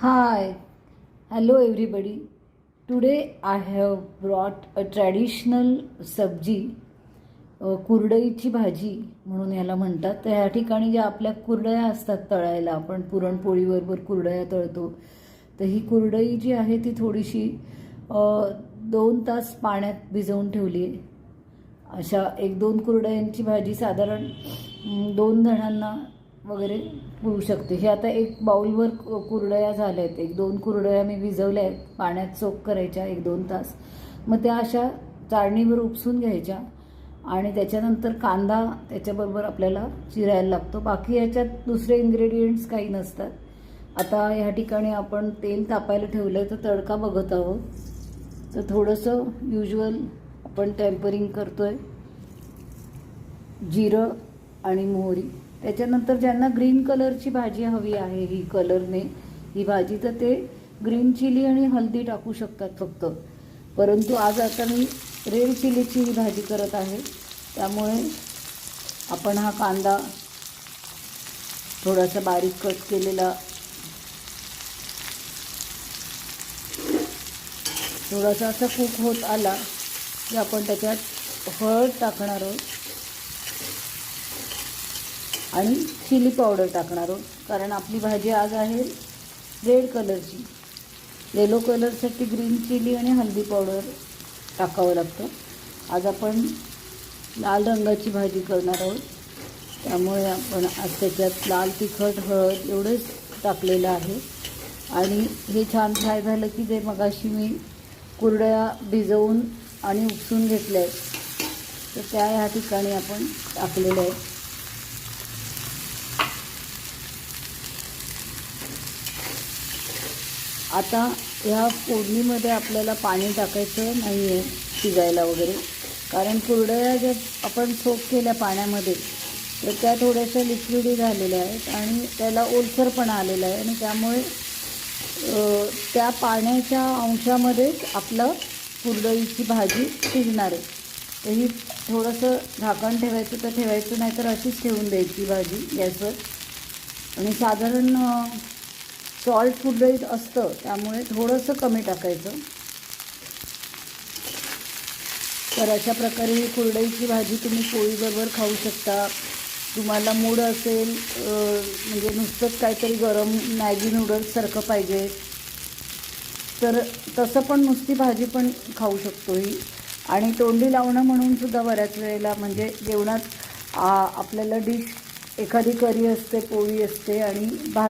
Hi, hello everybody. Today I have brought a traditional sabji, कुरडईची भाजी म्हणून याला म्हणतात. तर ह्या ठिकाणी ज्या आपल्या कुरडया असतात तळायला, आपण पुरणपोळीबरोबर कुरडया तळतो, तर ही कुरडई जी आहे ती थोडीशी 2 तास पाण्यात भिजवून ठेवली आहे. अशा 1-2 कुरडयांची भाजी साधारण 2 जणांना वगैरे होऊ शकते. हे आता एक बाउलवर कुरडया झाल्या आहेत. 1-2 कुरडया मी भिजवल्या आहेत, पाण्यात सोक करायच्या 1-2 तास. मग त्या अशा चाळणीवर उपसून घ्यायच्या आणि त्याच्यानंतर कांदा त्याच्याबरोबर आपल्याला चिरायला लागतो. बाकी याच्यात दुसरे इन्ग्रेडियंट्स काही नसतात. आता ह्या ठिकाणी आपण तेल तापायला ठेवलं आहे, तर तडका बघत आहोत. तर थोडंसं युज्युअल आपण टेम्परिंग करतो आहे, जिरं आणि मोहरी. त्याच्यानंतर ज्यांना ग्रीन कलरची भाजी हवी आहे, ही कलरने ही भाजी, तर ते ग्रीन चिली आणि हळदी टाकू शकतात फक्त. परंतु आज आता मी रेड चिलीची ही भाजी करत आहे, त्यामुळे आपण हा कांदा थोडासा बारीक कट केलेला थोडासा असा कुक होत आला की आपण त्याच्यात हळद टाकणार आहोत आणि चिली पावडर टाकणार आहोत. कारण आपली भाजी आज आहे रेड कलरची. येलो कलरसाठी ग्रीन चिली आणि हळदी पावडर टाकावं लागतं. आज आपण लाल रंगाची भाजी करणार आहोत, त्यामुळे आपण आज त्याच्यात लाल तिखट हळद एवढंच टाकलेलं आहे. आणि हे छान फ्राय झालं की जे मगाशी मी कुरडया भिजवून आणि उपसून घेतल्या आहेत, तर त्या ह्या ठिकाणी आपण टाकलेल्या आहेत. आता ह्या फोडणीमध्ये आपल्याला पाणी टाकायचं नाही आहे शिजायला वगैरे, कारण कुरडया ज्या आपण सोक केल्या पाण्यामध्ये, तर त्या थोड्याशा लिक्विडी झालेल्या आहेत आणि त्याला ओलसरपणा आलेला आहे, आणि त्यामुळे त्या पाण्याच्या अंशामध्येच आपलं कुरडईची भाजी शिजणार आहे. तर ही थोडंसं झाकण ठेवायचं तर ठेवायचं, नाही तर अशीच ठेवून द्यायची भाजी गॅसवर. आणि साधारण सॉल्ट कुरडईत असतं, त्यामुळे थोडंसं कमी टाकायचं. तर अशा प्रकारे ही कुरडईची भाजी तुम्ही पोळीबरोबर खाऊ शकता. तुम्हाला मूड असेल म्हणजे नुसतंच काहीतरी गरम मॅगी नूडल्ससारखं पाहिजे, तर तसं पण नुसती भाजी पण खाऊ शकतो ही. आणि तोंडी लावणं म्हणून सुद्धा बऱ्याच वेळेला म्हणजे जेवणात आपल्याला डिश एखादी करी असते, पोळी असते आणि